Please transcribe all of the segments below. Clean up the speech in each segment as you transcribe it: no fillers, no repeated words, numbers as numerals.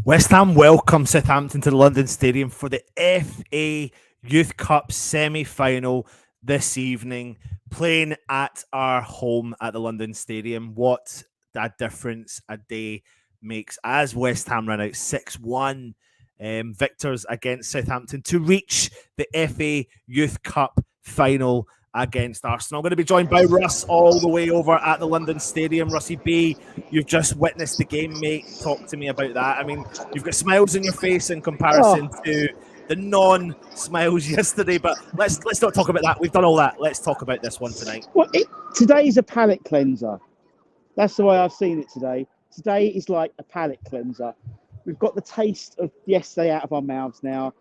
West Ham welcome Southampton to the London Stadium for the FA Youth Cup semi-final this evening, playing at our home at the London Stadium. What a difference a day makes as West Ham run out 6-1 victors against Southampton to reach the FA Youth Cup final against Arsenal. I'm going to be joined by Russ all the way over at the London Stadium. Russie B, you've just witnessed the game, mate. Talk to me about that. I mean, you've got smiles on your face in comparison to the non-smiles yesterday, but let's not talk about that. We've done all that. Let's talk about this one tonight. Well, today's a palate cleanser. That's the way I've seen it today. Today is like a palate cleanser. We've got the taste of yesterday out of our mouths now.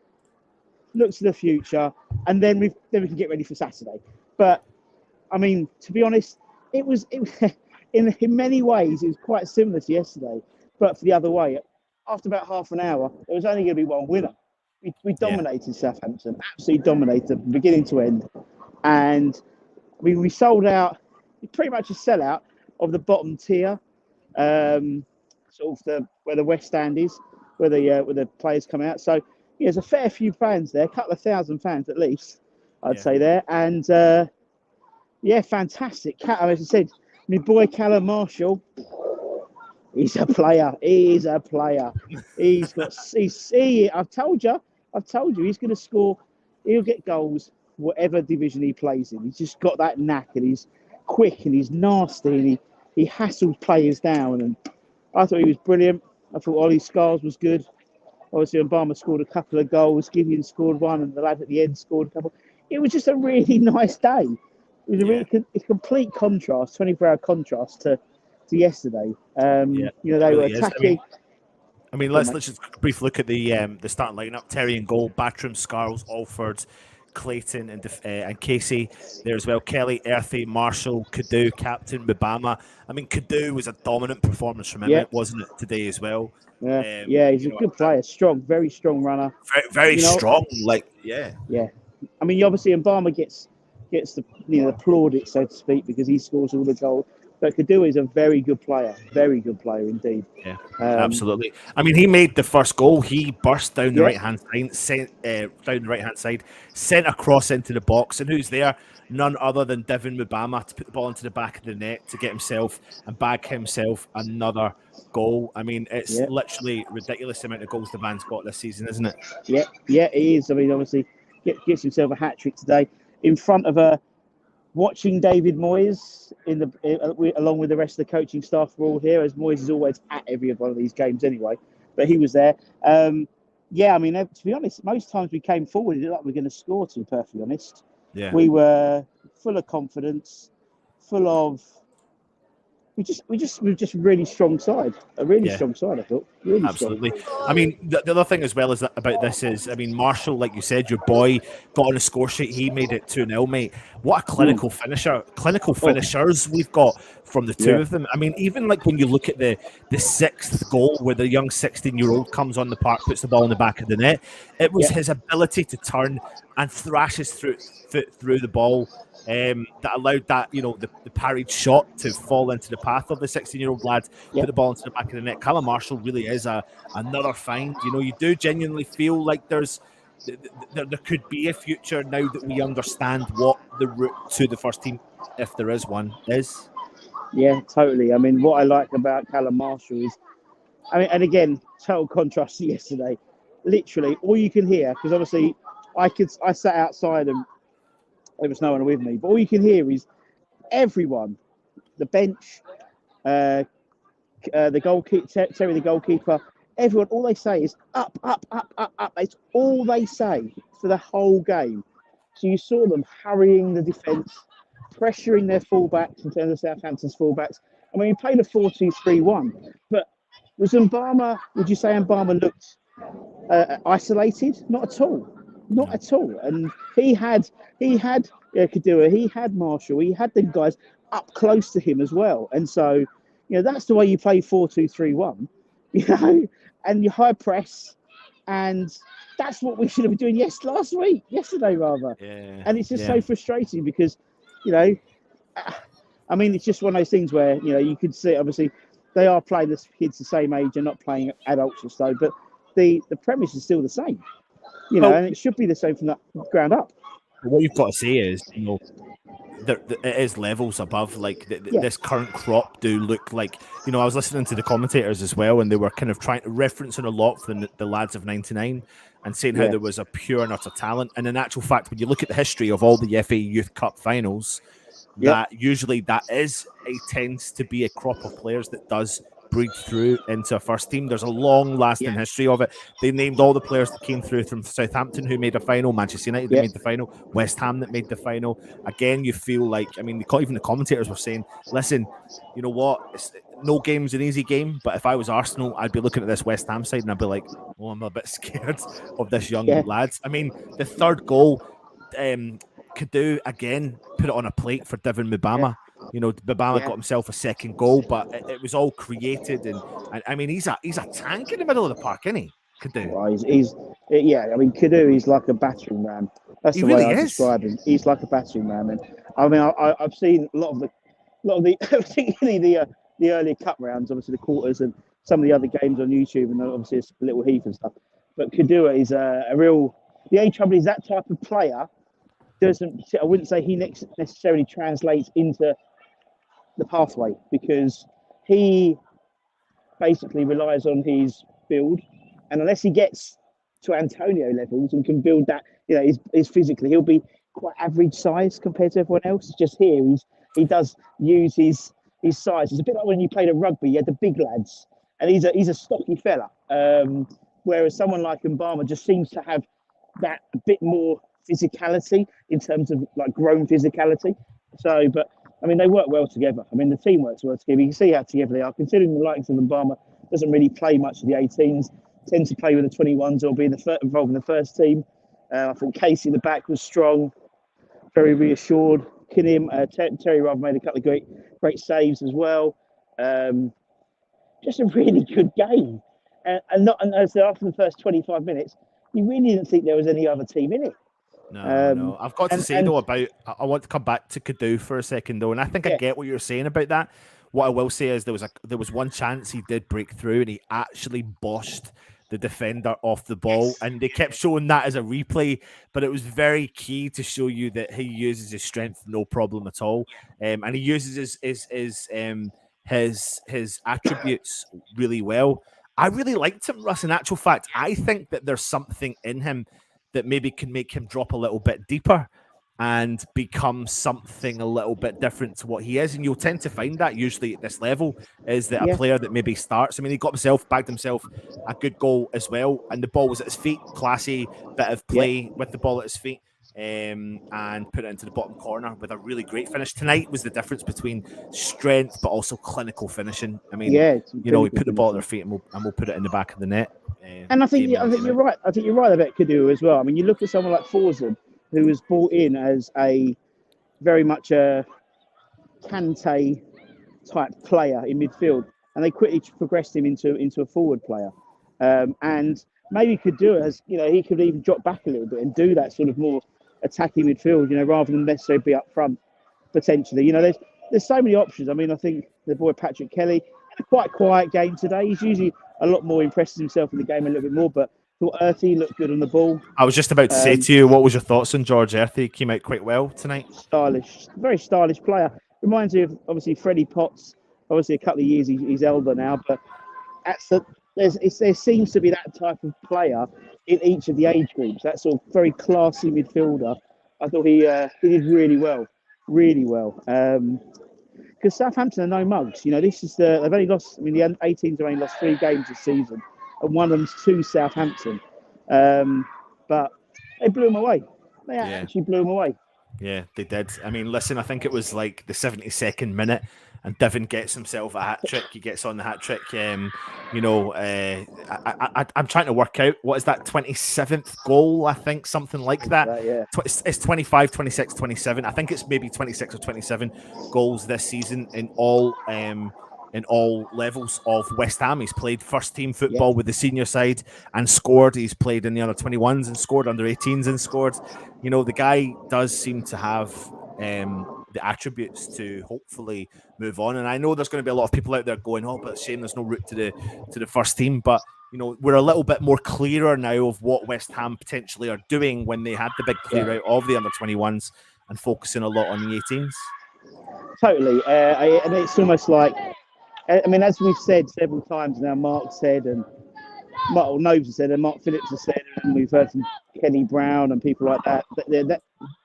Look to the future, and then we can get ready for Saturday. But I mean, to be honest, it was in many ways it was quite similar to yesterday, but for the other way. After about half an hour, there was only going to be one winner. We dominated Southampton, absolutely dominated, beginning to end, and we sold out. Pretty much a sellout of the bottom tier, sort of where the West Stand is, where the players come out. So there's a fair few fans there, a couple of thousand fans at least, I'd say there. And fantastic. As I said, my boy Callum Marshall, he's a player. He is a player. I've told you, he's going to score. He'll get goals, whatever division he plays in. He's just got that knack, and he's quick and he's nasty, and he hassled players down. And I thought he was brilliant. I thought Ollie Scars was good. Obviously, Obama scored a couple of goals. Gideon scored one, and the lad at the end scored a couple. It was just a really nice day. It was a complete contrast, 24-hour contrast to yesterday. They were attacking. I mean, let's just briefly look at the starting lineup. Terry in goal, Battram, Scarles, Alford, Clayton and Casey there as well. Kelly, Earthy, Marshall, Kadu, Captain, Mbama. I mean, Kadu was a dominant performance from him, wasn't it, today as well? He's a good player, strong, very strong runner. Very strong, Yeah. I mean, obviously, Mbama gets the plaudits, so to speak, because he scores all the goals. But Kadu is a very good player indeed. Yeah, absolutely. I mean, he made the first goal. He burst down the right-hand side, sent a cross into the box, and who's there? None other than Devin Mbama to put the ball into the back of the net to get himself and bag himself another goal. I mean, it's literally ridiculous the amount of goals the man's got this season, isn't it? Yeah, it is. I mean, obviously, gets himself a hat-trick today in front of watching David Moyes along with the rest of the coaching staff were all here, as Moyes is always at every one of these games anyway. But he was there. I mean, to be honest, most times we came forward, it looked like we were going to score, to be perfectly honest. Yeah. We were full of confidence, full of... We're just really strong side. A really strong side, I thought. Really absolutely strong. I mean, the other thing as well is about this is, I mean, Marshall, like you said, your boy got on a score sheet. He made it 2-0, mate. What a clinical finishers we've got from the two of them. I mean, even like when you look at the sixth goal where the young 16-year-old comes on the park, puts the ball in the back of the net, it was his ability to turn and thrash his foot through the ball that allowed that, the parried shot to fall into the path of the 16-year-old lad, put the ball into the back of the net. Callum Marshall really is another find. You do genuinely feel like there could be a future now that we understand what the route to the first team, if there is one, is. Yeah, totally. I mean, what I like about Callum Marshall is, and again, total contrast to yesterday. Literally, all you can hear, because obviously I sat outside and there was no one with me, but all you can hear is everyone, the bench, the goalkeeper, Terry, the goalkeeper, everyone, all they say is up, up, up, up, up. It's all they say for the whole game. So you saw them hurrying the defence, pressuring their fullbacks in terms of Southampton's fullbacks. I mean, we played a 4-2-3-1, but would you say Mbama looked isolated? Not at all. Not at all. And he had Kadua, he had Marshall, he had the guys up close to him as well. And so, that's the way you play 4-2-3-1, and you high press, and that's what we should have been doing yesterday rather. Yeah. And it's just so frustrating because, I mean, it's just one of those things where, you could see, obviously, they are playing the kids the same age and not playing adults and so. But the premise is still the same, you know, and it should be the same from the ground up. What you've got to say is, you know, it is levels above. Like this current crop do look like, you know, I was listening to the commentators as well, and they were kind of trying to referencing a lot for the lads of '99 and saying how there was a pure and utter talent. And in actual fact, when you look at the history of all the FA Youth Cup finals, that usually tends to be a crop of players that does breed through into a first team. There's a long-lasting history of it. They named all the players that came through from Southampton who made a final, Manchester United that made the final, West Ham that made the final. Again, you feel like, I mean, even the commentators were saying, listen, you know what, no game's an easy game, but if I was Arsenal, I'd be looking at this West Ham side and I'd be like, oh, I'm a bit scared of this young lads. I mean, the third goal, Kadu again put it on a plate for Devin Mubama. You know, Mubama got himself a second goal, but it was all created, and I mean, he's a tank in the middle of the park, isn't he? Kadu. Well, I mean, Kadu, he's like a battering ram. That's the way I describe him. He's like a battering ram, and I mean, I've seen a lot of the particularly the earlier cup rounds, obviously the quarters, and some of the other games on YouTube, and obviously it's Little Heath and stuff. But Kadu is a real. The only trouble is that type of player doesn't. I wouldn't say he necessarily translates into the pathway, because he basically relies on his build, and unless he gets to Antonio levels and can build that, you know, is physically, he'll be quite average size compared to everyone else. Just here, he does use his size. It's a bit like when you played a rugby, you had the big lads, and he's a stocky fella. Whereas someone like Mbama just seems to have that a bit more physicality in terms of like grown physicality. So, but I mean, they work well together. I mean, the team works well together. You can see how together they are. Considering the likes of Mbama doesn't really play much of the 18s, tends to play with the 21s or be involved in the first team. I thought Casey in the back was strong, very reassured. Terry Robb made a couple of great saves as well. Just a really good game. And as after the first 25 minutes, you really didn't think there was any other team in it. No. I've got to say, though, I want to come back to Kadu for a second, though, and I think I get what you're saying about that. What I will say is there was one chance he did break through, and he actually boshed the defender off the ball, and they kept showing that as a replay, but it was very key to show you that he uses his strength no problem at all, and he uses his attributes really well. I really liked him, Russ. In actual fact, I think that there's something in him that maybe can make him drop a little bit deeper and become something a little bit different to what he is. And you'll tend to find that usually at this level is that a player that maybe starts. I mean, he bagged himself a good goal as well. And the ball was at his feet, classy bit of play with the ball at his feet. And put it into the bottom corner with a really great finish. Tonight was the difference between strength but also clinical finishing. I mean, you know, we put the ball at their feet and we'll put it in the back of the net. And I think you're right. I think you're right about Kadu as well. I mean, you look at someone like Forza, who was brought in as a very much a Kante type player in midfield, and they quickly progressed him into a forward player. And maybe Kadu, as you know, he could even drop back a little bit and do that sort of more attacking midfield, you know, rather than necessarily be up front potentially. You know, there's so many options. I mean, I think the boy Patrick Kelly had a quite quiet game today. He's usually a lot more impresses himself in the game a little bit more, but I thought Earthy looked good on the ball. I was just about to say to you, what was your thoughts on George Earthy? Came out quite well tonight. Stylish, very stylish player. Reminds me of obviously Freddie Potts. Obviously, a couple of years he's elder now, but there seems to be that type of player in each of the age groups. That sort of very classy midfielder. I thought he did really well. Because Southampton are no mugs. You know, they've only lost. I mean, the 18s have only lost 3 games this season, and one of them's to Southampton. But they blew them away. They actually blew them away. Yeah, they did. I mean, listen, I think it was like the 72nd minute, and Devin gets himself a hat trick. He gets on the hat trick. You know, I'm trying to work out what is that 27th goal. I think something like that. It's 25, 26, 27. I think it's maybe 26 or 27 goals this season in all levels of West Ham. He's played first team football with the senior side and scored. He's played in the under 21s and scored, under 18s and scored. You know, the guy does seem to have the attributes to hopefully move on. And I know there's going to be a lot of people out there going, "Oh, but it's a shame there's no route to the first team." But we're a little bit more clearer now of what West Ham potentially are doing when they had the big clear out of the under-21s and focusing a lot on the 18s. Totally, and it's almost like, I mean, as we've said several times now, Mark said, and Mark Nobes has said, and Mark Phillips has said, and we've heard from Kenny Brown and people like that.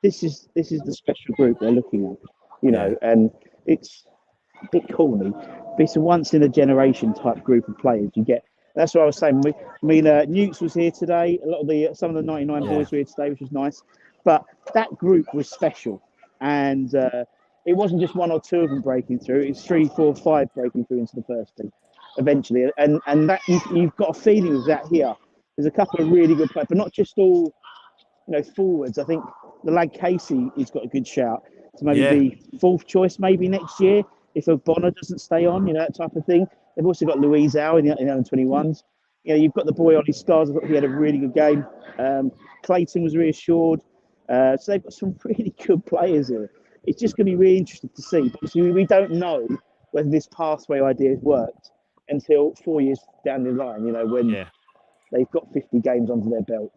This is the special group they're looking at, and it's a bit corny, but it's a once in a generation type group of players you get. That's what I was saying. Newts was here today. Some of the 99 boys were here today, which was nice. But that group was special, and it wasn't just one or two of them breaking through. It's 3, 4, 5 breaking through into the first team eventually, and that you've got a feeling of that here. There's a couple of really good players, but not just all forwards. I think the lad Casey has got a good shout to maybe be fourth choice maybe next year if Bonner doesn't stay on, that type of thing. They've also got Louise Howe in the under-21s. You've got the boy Ollie Stars. I thought he had a really good game. Clayton was reassured. So they've got some really good players here. It's just going to be really interesting to see. Because we don't know whether this pathway idea has worked until 4 years down the line, when they've got 50 games under their belt.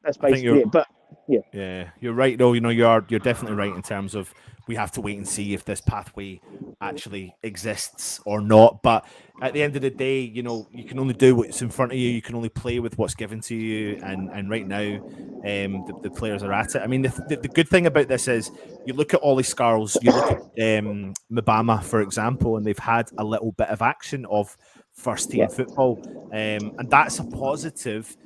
That's basically it. But yeah, you're right though. You're definitely right in terms of we have to wait and see if this pathway actually exists or not. But at the end of the day, you can only do what's in front of you. You can only play with what's given to you. And right now, the players are at it. I mean, the good thing about this is you look at Ollie Scarles, you look at Mbama, for example, and they've had a little bit of action of first team football, and that's a positive.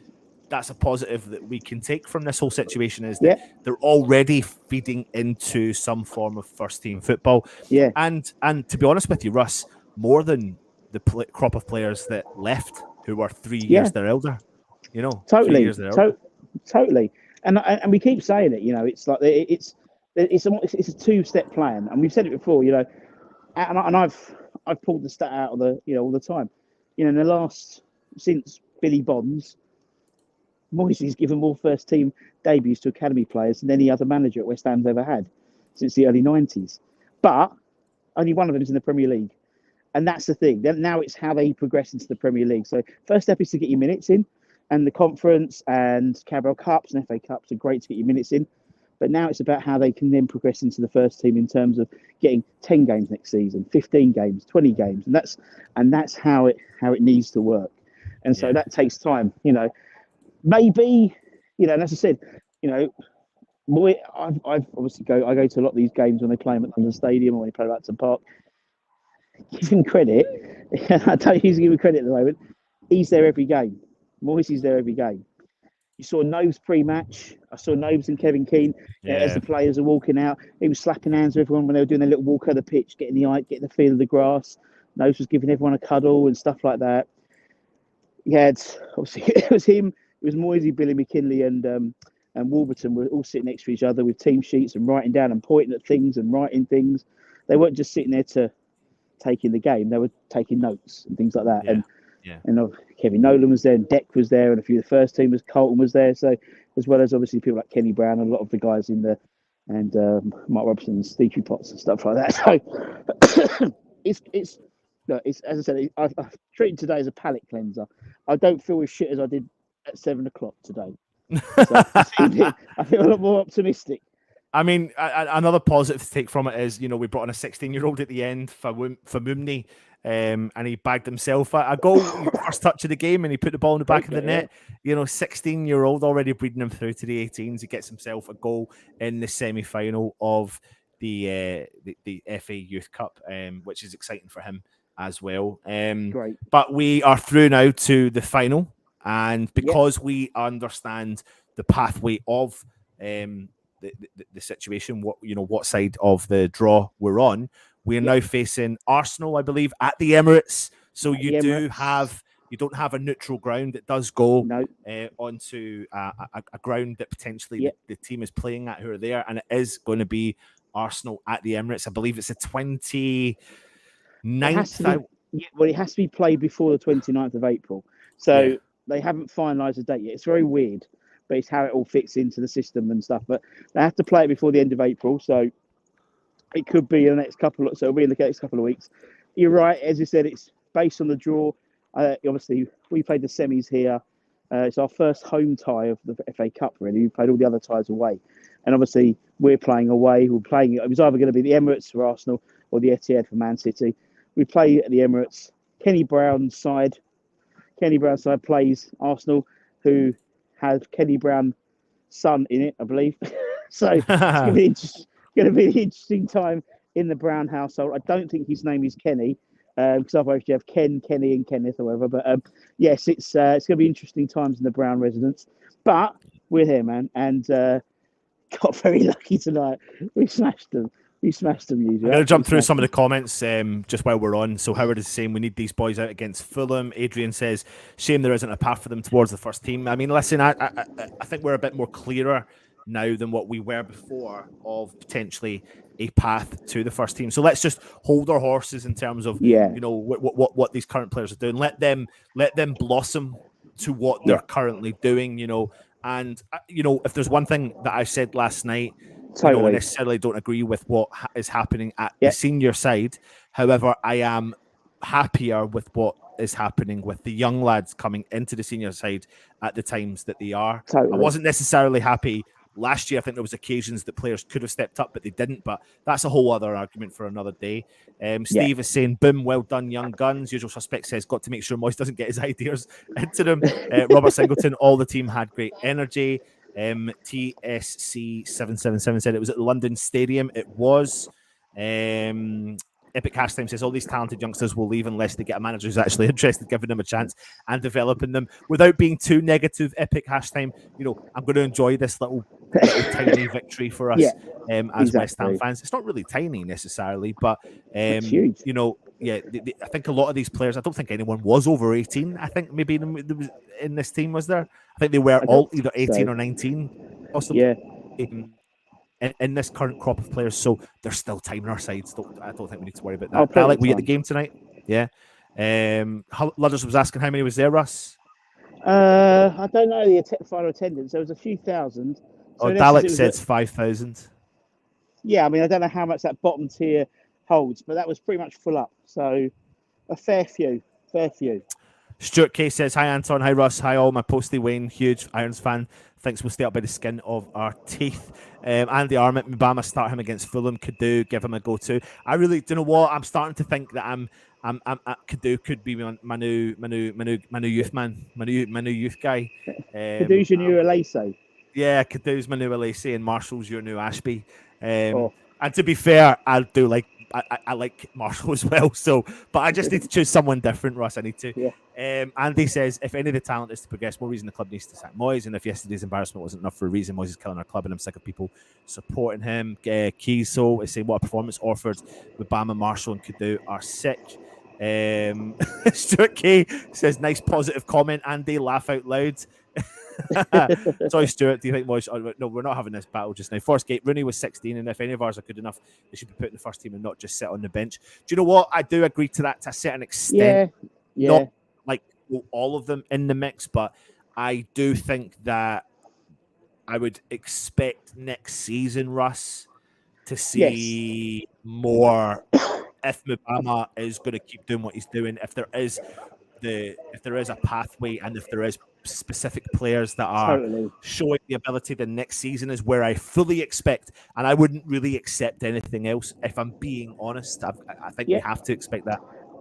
That's a positive that we can take from this whole situation is that they're already feeding into some form of first team football. Yeah. And to be honest with you, Russ, more than the crop of players that left who are 3 years their elder, Totally. 3 years their elder. Totally. And we keep saying it, it's like it's a two-step plan. And we've said it before, and I've pulled the stat out of all the time. In the last, since Billy Bonds, Moisey's given more first team debuts to academy players than any other manager at West Ham's ever had since the early 90s. But only one of them is in the Premier League. And that's the thing. Now it's how they progress into the Premier League. So first step is to get your minutes in, and the conference and Carabao Cups and FA Cups are great to get your minutes in. But now it's about how they can then progress into the first team in terms of getting 10 games next season, 15 games, 20 games. And that's how it needs to work. And so that takes time, Maybe, and as I said, I've obviously I go to a lot of these games when they play them at London Stadium or when they play at Upton Park. Give him credit. I don't usually give him credit at the moment. He's there every game. Moisey's there every game. You saw Nobes pre-match. I saw Nobes and Kevin Keane as the players are walking out. He was slapping hands with everyone when they were doing their little walk of the pitch, getting the feel of the grass. Nobes was giving everyone a cuddle and stuff like that. Obviously it was him. It was Moisey, Billy McKinley, and Wolverton were all sitting next to each other with team sheets and writing down and pointing at things and writing things. They weren't just sitting there to take in the game; they were taking notes and things like that. And Kevin Nolan was there, and Deck was there, and a few of the first teamers. Colton was there, so as well as obviously people like Kenny Brown and a lot of the guys in and Mark Robson and Stevie Potts and stuff like that. So it's as I said, I've treated today as a palate cleanser. I don't feel as shit as I did at 7 o'clock today. So I feel a lot more optimistic. I mean, another positive to take from it is, we brought in a 16-year-old at the end for Mumney, and he bagged himself a goal, first touch of the game, and he put the ball in the back of the net. 16-year-old already breeding him through to the 18s. He gets himself a goal in the semi-final of the FA Youth Cup, which is exciting for him as well. Great. But we are through now to the final. And because we understand the pathway of the situation, what side of the draw we're on, we are now facing Arsenal, I believe, at the Emirates. So you don't have a neutral ground. It does go onto a ground that potentially the team is playing at who are there, and it is going to be Arsenal at the Emirates. I believe it's the 29th. It has to be played before the 29th of April. So they haven't finalised the date yet. It's very weird, but it's how it all fits into the system and stuff. But they have to play it before the end of April. So it could be the next couple of, so it'll be in the next couple of weeks. You're right, as you said, it's based on the draw. Obviously, we played the semis here. It's our first home tie of the FA Cup, really. We played all the other ties away. And obviously, we're playing away. It was either going to be the Emirates for Arsenal or the Etihad for Man City. We play at the Emirates. Kenny Brown's side plays Arsenal, who have Kenny Brown's son in it, I believe. So it's going to be an interesting time in the Brown household. I don't think his name is Kenny, because otherwise you have Ken, Kenny, and Kenneth or whatever. But yes, it's going to be interesting times in the Brown residence. But we're here, man, and got very lucky tonight. We smashed them. Usually. I'm going to jump through some of the comments just while we're on. So Howard is saying we need these boys out against Fulham. Adrian says, shame there isn't a path for them towards the first team. I mean, listen, I think we're a bit more clearer now than what we were before of potentially a path to the first team. So let's just hold our horses in terms of what these current players are doing. Let them blossom to what they're currently doing. And if there's one thing that I said last night, I necessarily don't agree with what is happening at the senior side. However, I am happier with what is happening with the young lads coming into the senior side at the times that they are. I wasn't necessarily happy last year. I think there was occasions that players could have stepped up, but they didn't. But that's a whole other argument for another day. Steve is saying, boom, well done, young guns. Usual Suspect says, got to make sure Moyes doesn't get his ideas into them. Robert Singleton, all the team had great energy. TSC777 said it was at the London Stadium. It was. Epic Hashtime says all these talented youngsters will leave unless they get a manager who's actually interested, giving them a chance and developing them. Without being too negative, Epic Hashtime, I'm going to enjoy this little tiny victory for us as West Ham fans. It's not really tiny necessarily, but I think a lot of these players, I don't think anyone was over 18. I think maybe in this team, was there? I think they were all either 18 or 19. Possibly. Yeah. In this current crop of players, so there's still time on our sides. I don't think we need to worry about that. Alec, were you at the game tonight? Yeah. Ludders was asking how many was there, Russ? I don't know the final attendance. There was a few thousand. So Dalek said 5,000. Yeah, I mean, I don't know how much that bottom tier holds, but that was pretty much full up. So a fair few. Stuart K says, hi Anton, hi Russ, hi all, my posty Wayne, huge Irons fan, thinks we'll stay up by the skin of our teeth. Andy Armit, Mbama, start him against Fulham, Kadu, give him a go too. I really, do you know what, I'm starting to think that I'm Kadu could be my new youth man, my new youth guy. Kadu's your new Alese. Yeah, Kadu's my new Alese and Marshall's your new Ashby. And to be fair, I like Marshall as well. So, but I just need to choose someone different, Russ. I need to. Yeah. Andy says, if any of the talent is to progress, more reason the club needs to sack Moyes. And if yesterday's embarrassment wasn't enough for a reason, Moyes is killing our club, and I'm sick of people supporting him. Kiesel is saying, what a performance offered with Bama, Marshall, and Kadu are sick. Stuart K says, nice positive comment. Andy, laugh out loud. Sorry, Stuart. Do you think Moyes? No, we're not having this battle just now. Forstgate, Rooney was 16, and if any of ours are good enough, they should be put in the first team and not just sit on the bench. Do you know what? I do agree to that to a certain extent. Yeah. Not like all of them in the mix, but I do think that I would expect next season, Russ, to see more. If Mbama is going to keep doing what he's doing, if there is a pathway, and if there is specific players that are showing the ability, the next season is where I fully expect, and I wouldn't really accept anything else if I'm being honest. I think we have to expect that.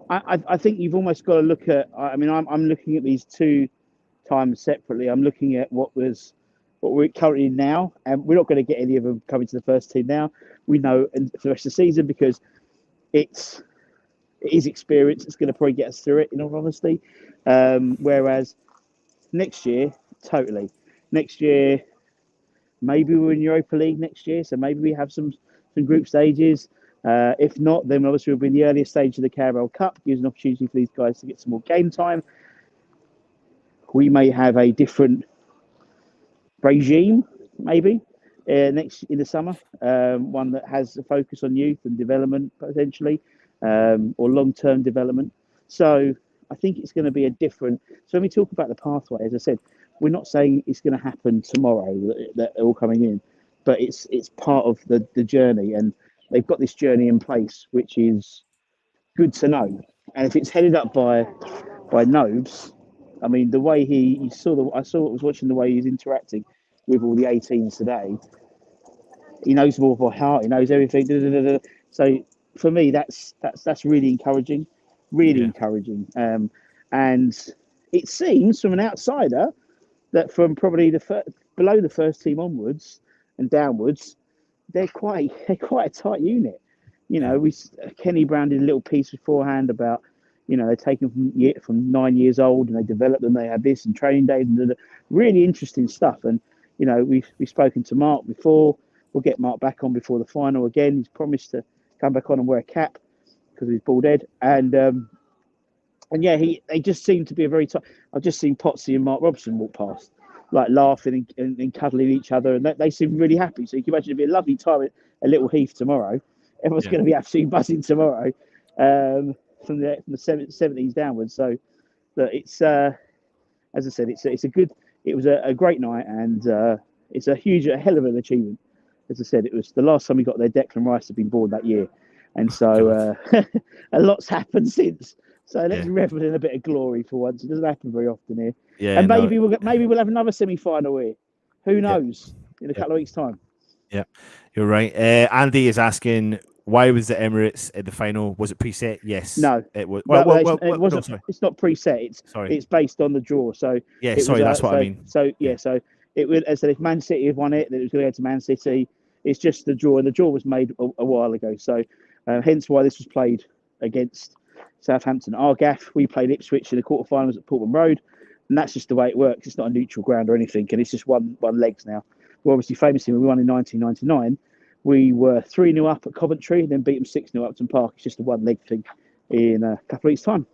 I think you've almost got to look at. I mean, I'm looking at these two times separately. I'm looking at what we're currently now, and we're not going to get any of them coming to the first team now. We know for the rest of the season because it is experience. It's going to probably get us through it, in all honesty. Whereas next year, maybe we're in Europa League next year, so maybe we have some group stages. If not, then obviously we'll be in the earlier stage of the Carabao Cup, gives an opportunity for these guys to get some more game time. We may have a different regime, maybe next in the summer, one that has a focus on youth and development potentially, or long-term development. So I think it's going to be a different. So when we talk about the pathway, as I said, we're not saying it's going to happen tomorrow that they're all coming in, but it's part of the journey. And they've got this journey in place, which is good to know. And if it's headed up by Nobes, I mean, the way he saw I was watching the way he's interacting with all the 18s today. He knows them all by heart. He knows everything. Da, da, da, da. So for me, that's really encouraging, really encouraging. And it seems from an outsider that from probably below the first team onwards and downwards, they're quite a tight unit. You know, Kenny Brown did a little piece beforehand about, you know, they're taken from 9 years old and they develop them. They have this and training days and really interesting stuff. And you know, we've spoken to Mark before. We'll get Mark back on before the final again. He's promised to come back on and wear a cap because of his bald head. And yeah, they just seem to be a very tight. I've just seen Potsy and Mark Robson walk past, like laughing and cuddling each other, and they seem really happy. So you can imagine it'd be a lovely time at Little Heath tomorrow. Everyone's going to be absolutely buzzing tomorrow, from the 70s downwards. So that it's as I said, it was a great night, and it's a hell of an achievement. As I said, it was the last time we got there. Declan Rice had been born that year, and so a lot's happened since. So let's revel in a bit of glory for once. It doesn't happen very often here. Yeah, and maybe we'll have another semi-final here. Who knows? In a couple of weeks' time. Yeah, you're right. Andy is asking, why was the Emirates at the final? Was it preset? Yes. No, it was. It wasn't. No, it's not preset. It's based on the draw. So that's what I mean. So so it would. As I said, if Man City had won it, then it was going to go to Man City. It's just the draw, and the draw was made a while ago. So hence why this was played against Southampton Argaff. We played Ipswich in the quarterfinals at Portman Road, and that's just the way it works. It's not a neutral ground or anything, and it's just one legs now. Well, obviously, famously, when we won in 1999, we were 3-0 up at Coventry, and then beat them 6-0 at Upton Park. It's just a one leg thing in a couple of weeks' time.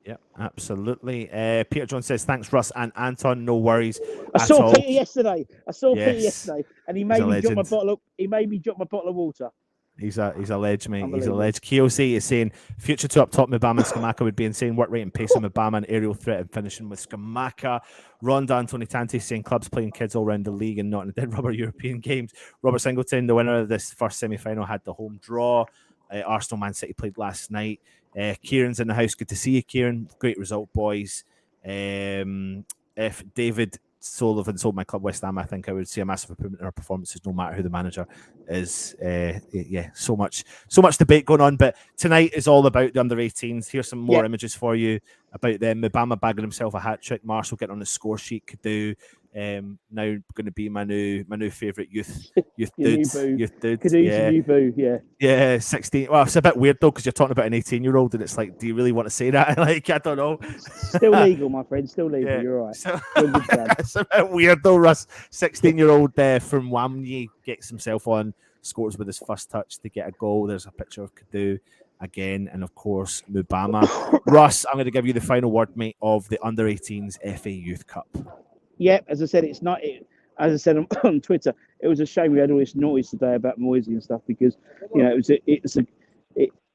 Yeah, absolutely. Peter John says, thanks, Russ and Anton. No worries. I saw Peter yesterday, and he made me drop my bottle. He made me drop my bottle of water. He's a ledge, mate. He's a ledge. KOC is saying future two up top, Mbama and Skamaka would be insane. Work rate and pace on Mbama and aerial threat and finishing with Skamaka. Ronda Anthony Tanti saying clubs playing kids all around the league and not in the dead rubber European games. Robert Singleton, the winner of this first semi-final, had the home draw. Arsenal Man City played last night. Kieran's in the house. Good to see you, Kieran. Great result, boys. If David Sullivan sold my club West Ham, I think I would see a massive improvement in our performances, no matter who the manager is. So much debate going on, but tonight is all about the under-18s. Here's some more images for you about them. Mbama bagging himself a hat trick. Marshall getting on the score sheet. Kadu now going to be my new favourite youth dude. Kadu's new boo, yeah. 16. Well, it's a bit weird though because you're talking about an 18-year-old, and it's like, do you really want to say that? Like, I don't know. Still legal, my friend. Still legal. Yeah. You're right. So, it's a bit weird though, Russ. 16-year-old from Wamney gets himself on, scores with his first touch to get a goal. There's a picture of Kadu again, and of course Mbama. Russ, I'm going to give you the final word, mate, of the under-18s FA Youth Cup. Yeah, as I said, it's not. As I said on Twitter, it was a shame we had all this noise today about Moisey and stuff because, you know,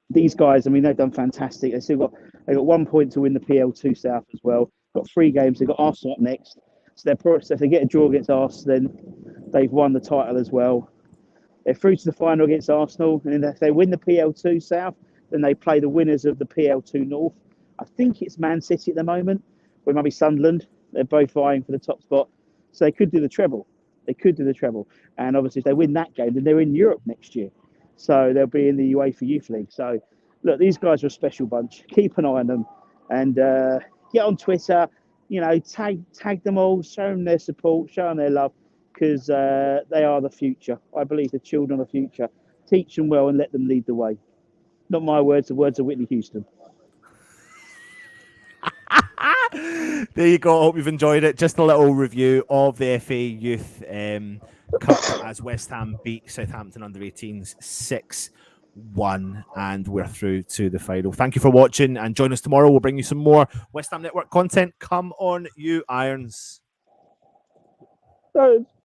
these guys. I mean, they've done fantastic. They got 1 point to win the PL2 South as well. Got 3 games. They've got Arsenal up next. So if they get a draw against Arsenal, then they've won the title as well. They're through to the final against Arsenal, and then if they win the PL2 South, then they play the winners of the PL2 North. I think it's Man City at the moment, or it might be Sunderland. They're both vying for the top spot. So they could do the treble. And obviously, if they win that game, then they're in Europe next year. So they'll be in the UEFA Youth League. So, look, these guys are a special bunch. Keep an eye on them. And get on Twitter. You know, tag them all. Show them their support. Show them their love. Because they are the future. I believe the children are the future. Teach them well and let them lead the way. Not my words, the words of Whitney Houston. There you go. I hope you've enjoyed it. Just a little review of the FA Youth Cup as West Ham beat Southampton under-18s 6-1, and we're through to the final. Thank you for watching, and join us tomorrow. We'll bring you some more West Ham Network content. Come on, you Irons.